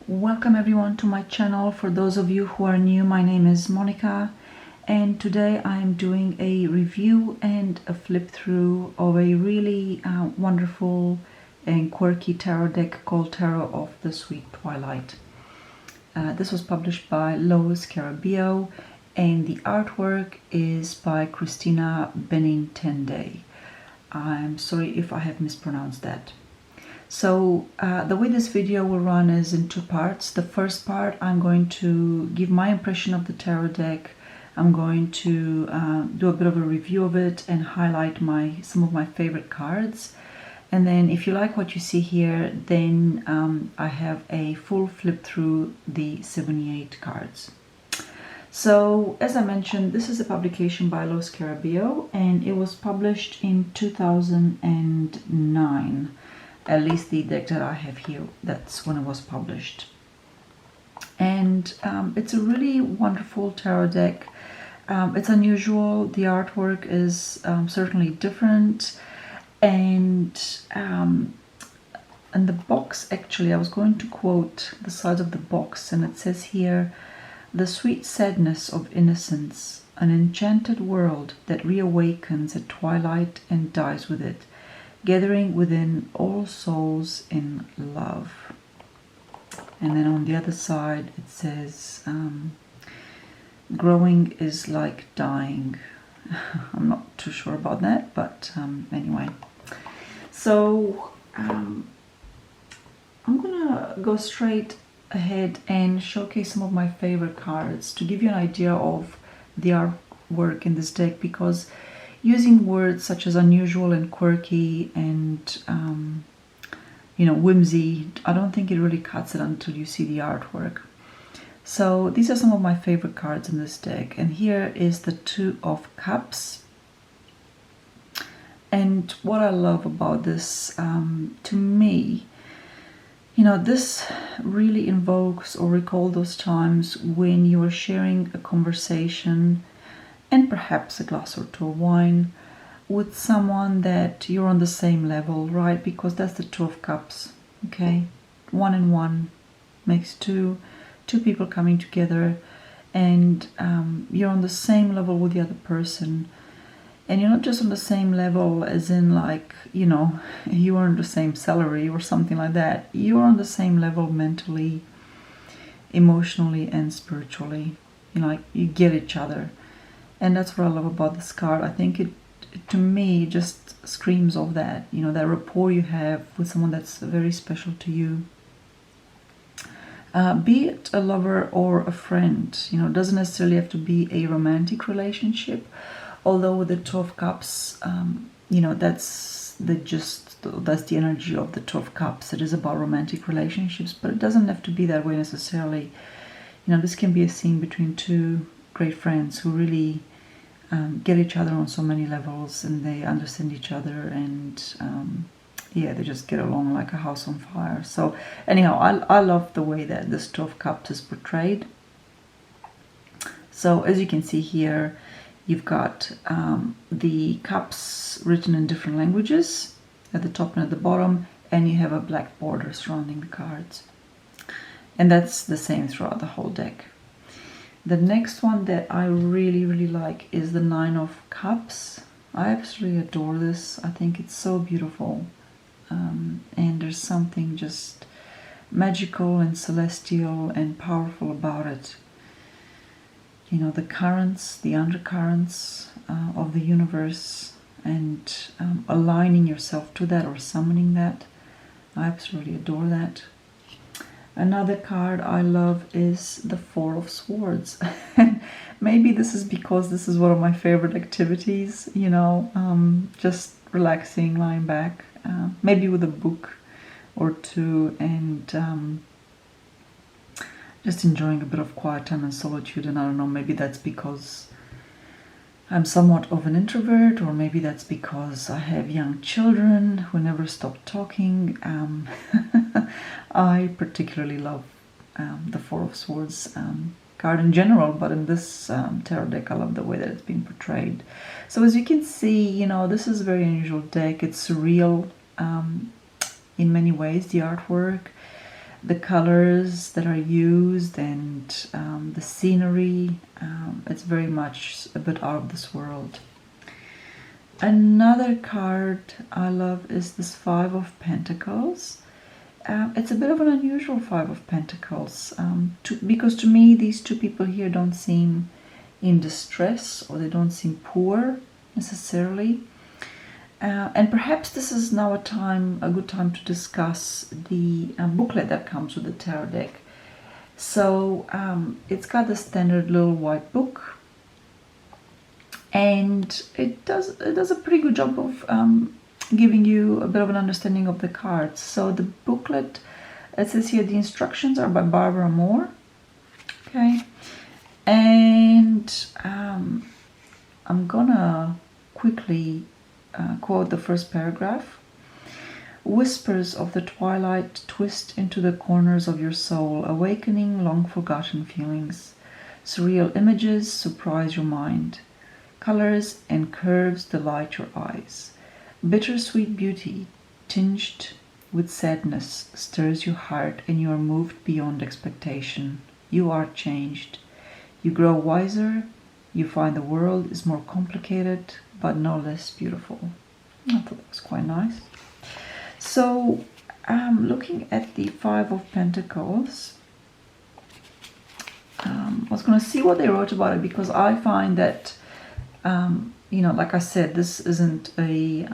Welcome everyone to my channel. For those of you who are new, my name is Monica, and today I'm doing a review and a flip through of a really wonderful and quirky tarot deck called Tarot of the Sweet Twilight. This was published by Lo Scarabeo, and the artwork is by Cristina Benintende. I'm sorry if I have mispronounced that. So the way this video will run is in two parts. The first part, I'm going to give my impression of the tarot deck. I'm going to do a bit of a review of it and highlight some of my favorite cards. And then if you like what you see here, then I have a full flip through the 78 cards. So as I mentioned, this is a publication by Lo Scarabeo, and it was published in 2009. At least the deck that I have here, that's when it was published. And it's a really wonderful tarot deck. It's unusual. The artwork is certainly different. And the box, actually, I was going to quote the side of the box, and it says here, "The sweet sadness of innocence, an enchanted world that reawakens at twilight and dies with it, gathering within all souls in love." And then on the other side it says, "Growing is like dying." I'm not too sure about that, but anyway. So I'm gonna go straight ahead and showcase some of my favorite cards to give you an idea of the artwork in this deck, because using words such as unusual and quirky and whimsy, I don't think it really cuts it until you see the artwork. So these are some of my favorite cards in this deck, and here is the Two of Cups. And what I love about this, to me, this really invokes or recalls those times when you are sharing a conversation and perhaps a glass or two of wine with someone that you're on the same level, right? Because that's the Two of Cups, okay? One and one makes two people coming together, and you're on the same level with the other person. And you're not just on the same level as in like, you earn the same salary or something like that. You're on the same level mentally, emotionally, and spiritually. You get each other. And that's what I love about this card. I think it to me just screams of that, that rapport you have with someone that's very special to you. Be it a lover or a friend, it doesn't necessarily have to be a romantic relationship. Although with the Two of Cups, that's the energy of the Two of Cups. It is about romantic relationships, but it doesn't have to be that way necessarily. This can be a scene between two great friends who really get each other on so many levels, and they understand each other, and they just get along like a house on fire. So anyhow, I love the way that this Two of Cups is portrayed. So as you can see here, you've got the cups written in different languages at the top and at the bottom, and you have a black border surrounding the cards. And that's the same throughout the whole deck. The next one that I really, really like is the Nine of Cups. I absolutely adore this. I think it's so beautiful. And there's something just magical and celestial and powerful about it. The currents, the undercurrents of the universe, and aligning yourself to that or summoning that. I absolutely adore that. Another card I love is the Four of Swords. Maybe this is because this is one of my favorite activities, just relaxing, lying back, maybe with a book or two, and just enjoying a bit of quiet time and solitude. And I don't know, maybe that's because I'm somewhat of an introvert, or maybe that's because I have young children who never stop talking. I particularly love the Four of Swords card in general, but in this tarot deck, I love the way that it's been portrayed. So as you can see, this is a very unusual deck. It's surreal in many ways, the artwork. the colors that are used and the scenery. It's very much a bit out of this world. Another card I love is this Five of Pentacles. It's a bit of an unusual Five of Pentacles because to me these two people here don't seem in distress, or they don't seem poor necessarily. And perhaps this is now a good time to discuss the booklet that comes with the tarot deck. So it's got the standard little white book, and it does a pretty good job of giving you a bit of an understanding of the cards. So the booklet, it says here the instructions are by Barbara Moore. Okay, and I'm gonna quickly quote the first paragraph. Whispers of the twilight twist into the corners of your soul, awakening long-forgotten feelings. Surreal images surprise your mind. Colors and curves delight your eyes. Bittersweet beauty, tinged with sadness, stirs your heart, and you are moved beyond expectation. You are changed. You grow wiser. You find the world is more complicated, but no less beautiful. I thought that was quite nice. So, looking at the Five of Pentacles, I was going to see what they wrote about it, because I find that, you know, like I said, this isn't a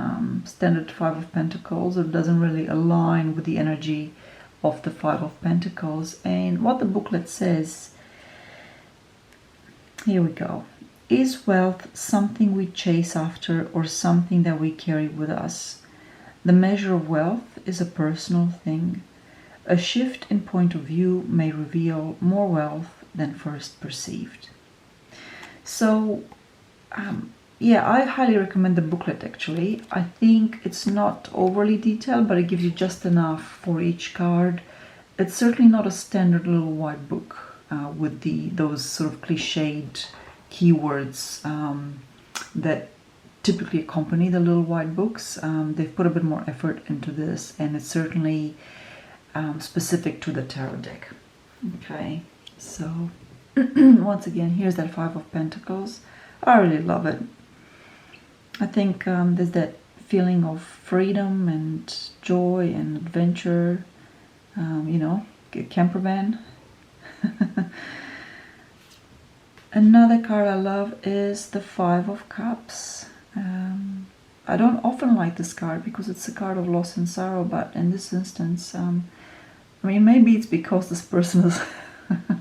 standard Five of Pentacles. It doesn't really align with the energy of the Five of Pentacles. And what the booklet says, here we go. Is wealth something we chase after, or something that we carry with us? The measure of wealth is a personal thing. A shift in point of view may reveal more wealth than first perceived. So, yeah, I highly recommend the booklet actually. I think it's not overly detailed, but it gives you just enough for each card. It's certainly not a standard little white book with those sort of cliched keywords that typically accompany the little white books. They've put a bit more effort into this, and it's certainly specific to the tarot deck. Okay, so once again, here's that Five of Pentacles. I really love it. I think there's that feeling of freedom and joy and adventure, you know, a camper van. Another card I love is the Five of Cups. I don't often like this card because it's a card of loss and sorrow, but in this instance, I mean, maybe it's because this person is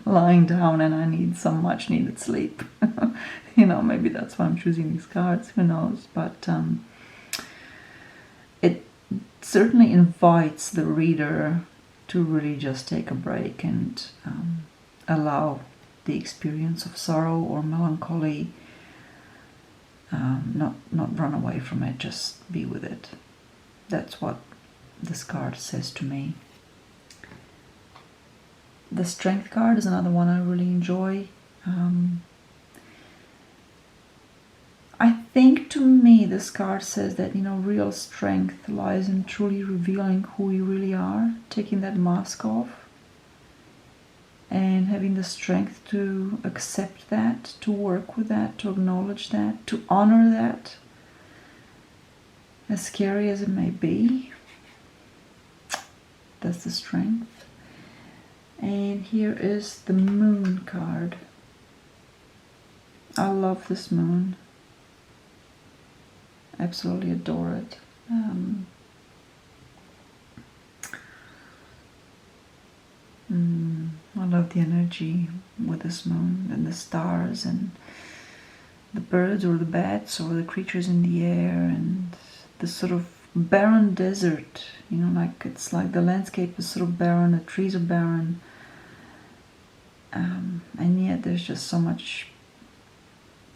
lying down and I need some much needed sleep. You know, maybe that's why I'm choosing these cards, who knows, but it certainly invites the reader to really just take a break and allow the experience of sorrow or melancholy, not run away from it, just be with it. That's what this card says to me. The Strength card is another one I really enjoy. I think to me this card says that, you know, real strength lies in truly revealing who you really are, taking that mask off, and having the strength to accept that, to work with that, to acknowledge that, to honor that, as scary as it may be. That's the Strength. And here is the Moon card. I love this moon. Absolutely adore it. I love the energy with this moon and the stars and the birds or the bats or the creatures in the air and the sort of barren desert, you know, like it's like the landscape is sort of barren, the trees are barren, and yet there's just so much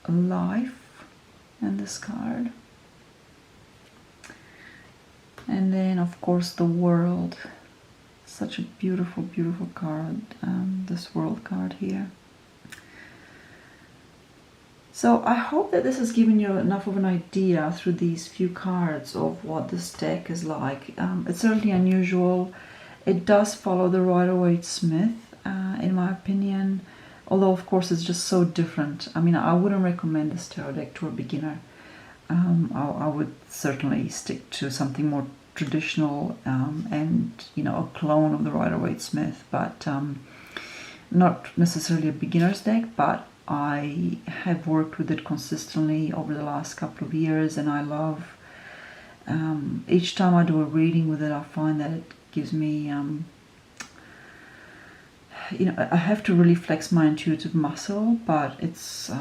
life in this card. And then of course the World. Such a beautiful, beautiful card, this World card here. So I hope that this has given you enough of an idea through these few cards of what this deck is like. It's certainly unusual. It does follow the Rider-Waite-Smith, in my opinion, although of course it's just so different. I mean, I wouldn't recommend this tarot deck to a beginner. I would certainly stick to something more traditional, and a clone of the Rider-Waite-Smith, but not necessarily a beginner's deck. But I have worked with it consistently over the last couple of years, and I love each time I do a reading with it. I find that it gives me I have to really flex my intuitive muscle, but it's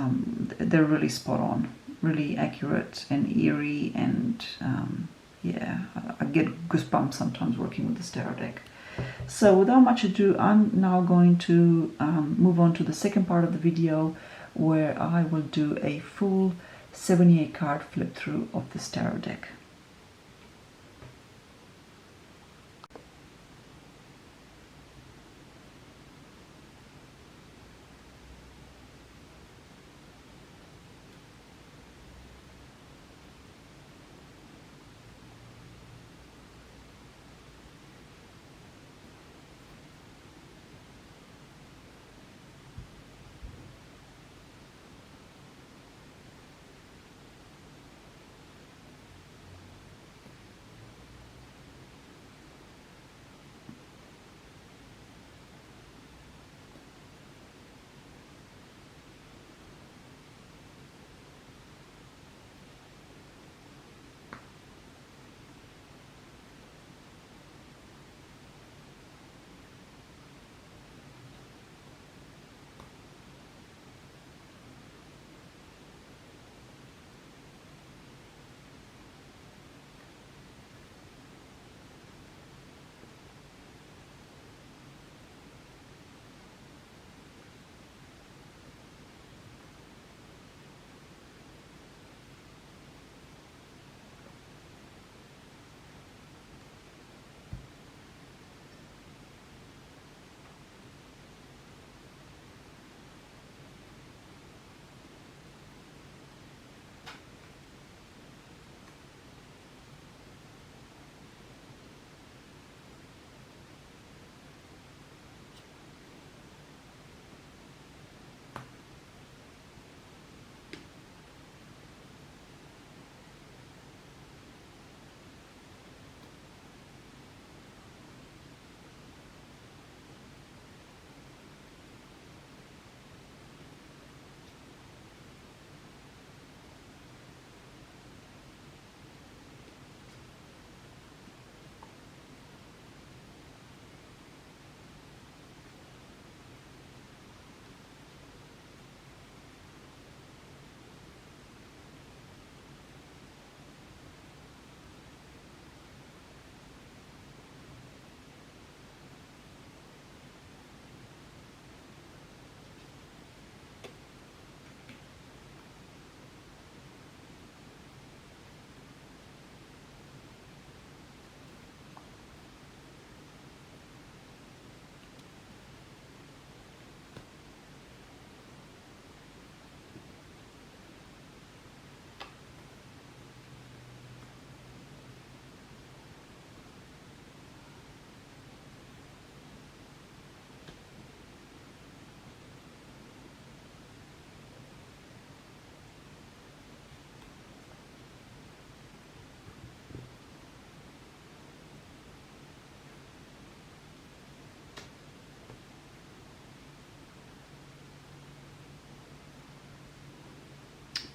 they're really spot on, really accurate and eerie, and yeah, I get goosebumps sometimes working with this tarot deck. So without much ado, I'm now going to move on to the second part of the video, where I will do a full 78 card flip through of this tarot deck.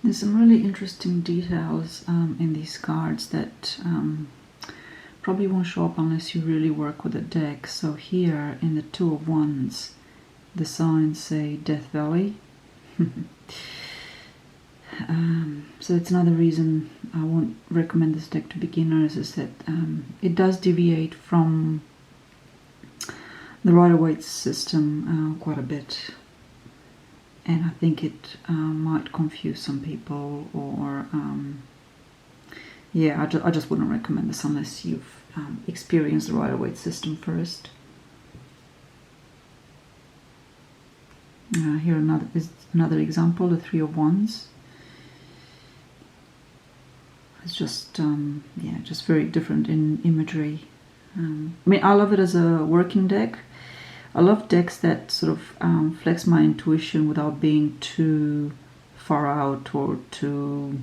There's some really interesting details in these cards that probably won't show up unless you really work with the deck. So here in the Two of Wands, the signs say Death Valley. So it's another reason I won't recommend this deck to beginners, is that it does deviate from the Rider-Waite system quite a bit. And I think it might confuse some people, or yeah, I just wouldn't recommend this unless you've experienced the Rider-Waite system first. Here is another example, the Three of Wands. It's just yeah, just very different in imagery I mean, I love it as a working deck. I love decks that sort of flex my intuition without being too far out or too,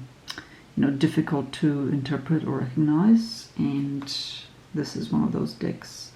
difficult to interpret or recognize. And this is one of those decks.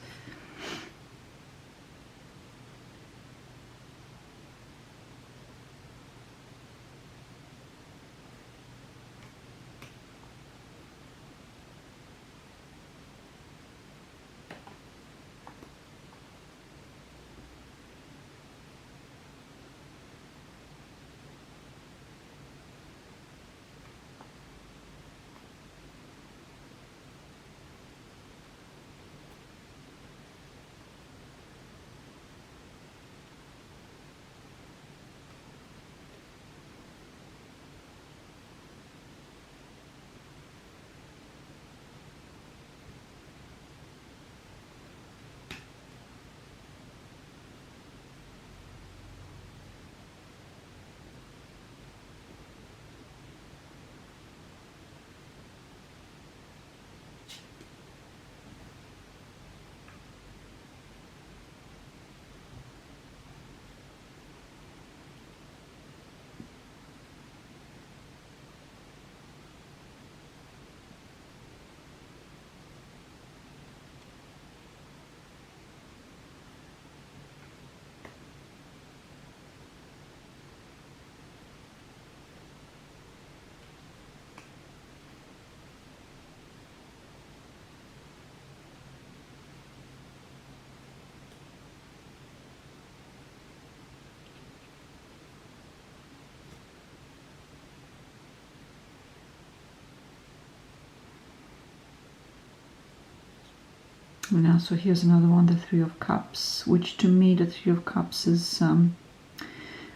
Now, so here's another one, the Three of Cups, which to me, the Three of Cups is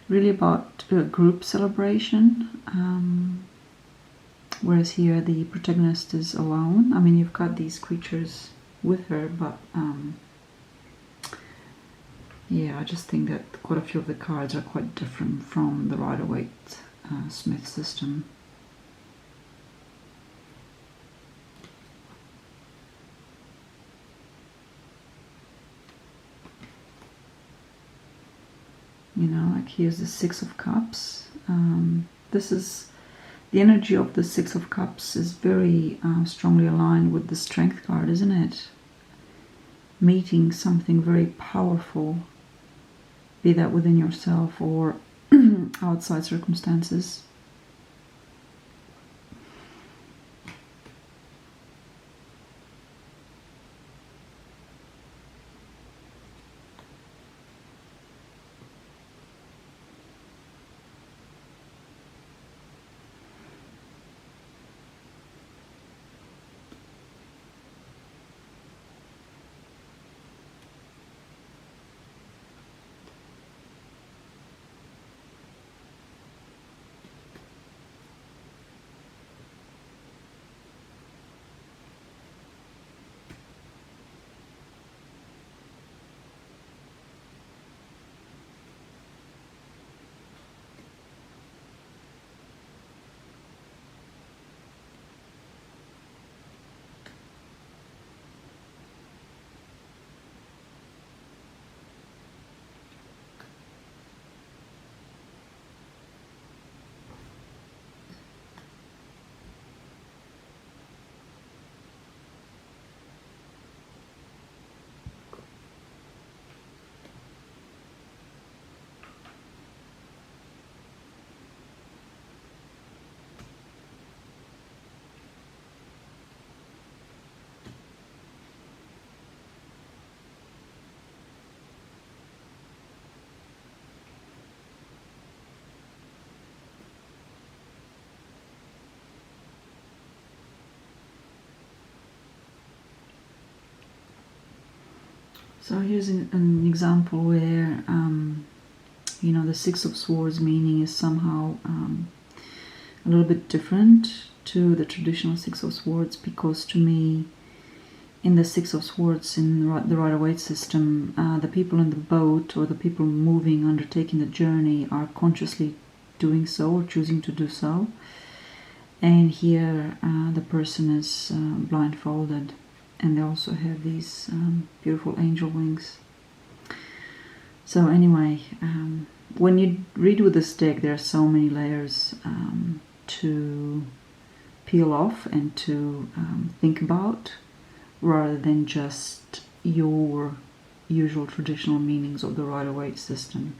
really about a group celebration, whereas here the protagonist is alone. I mean, you've got these creatures with her, but yeah, I just think that quite a few of the cards are quite different from the Rider-Waite Smith system. Like here's the Six of Cups. This is the energy of the Six of Cups is very strongly aligned with the Strength card, isn't it? Meeting something very powerful, be that within yourself or outside circumstances. So here's an example where, the Six of Swords meaning is somehow a little bit different to the traditional Six of Swords, because to me, in the Six of Swords in the Rider-Waite system, the people in the boat or the people moving, undertaking the journey are consciously doing so or choosing to do so. And here the person is blindfolded. and they also have these beautiful angel wings. So anyway, when you read with the stick, there are so many layers to peel off and to think about, rather than just your usual traditional meanings of the Rider-Waite system.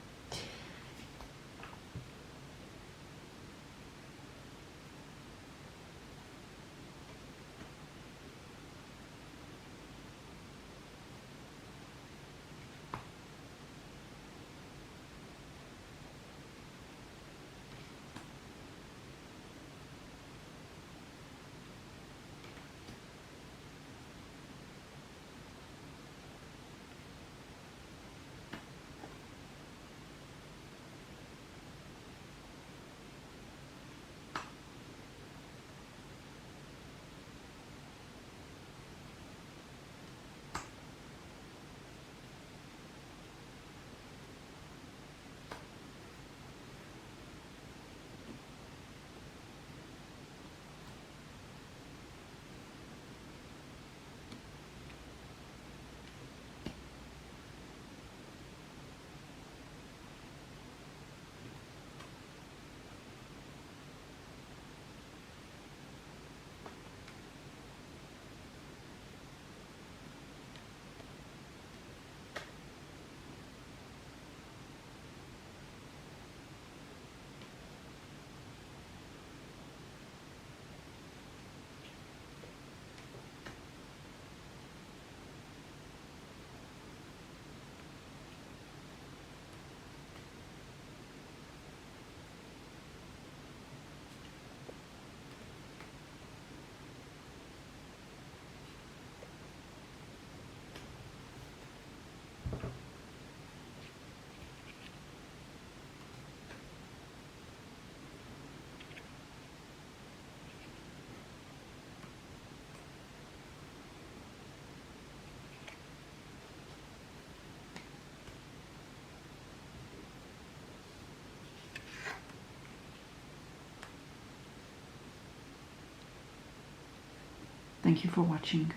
Thank you for watching.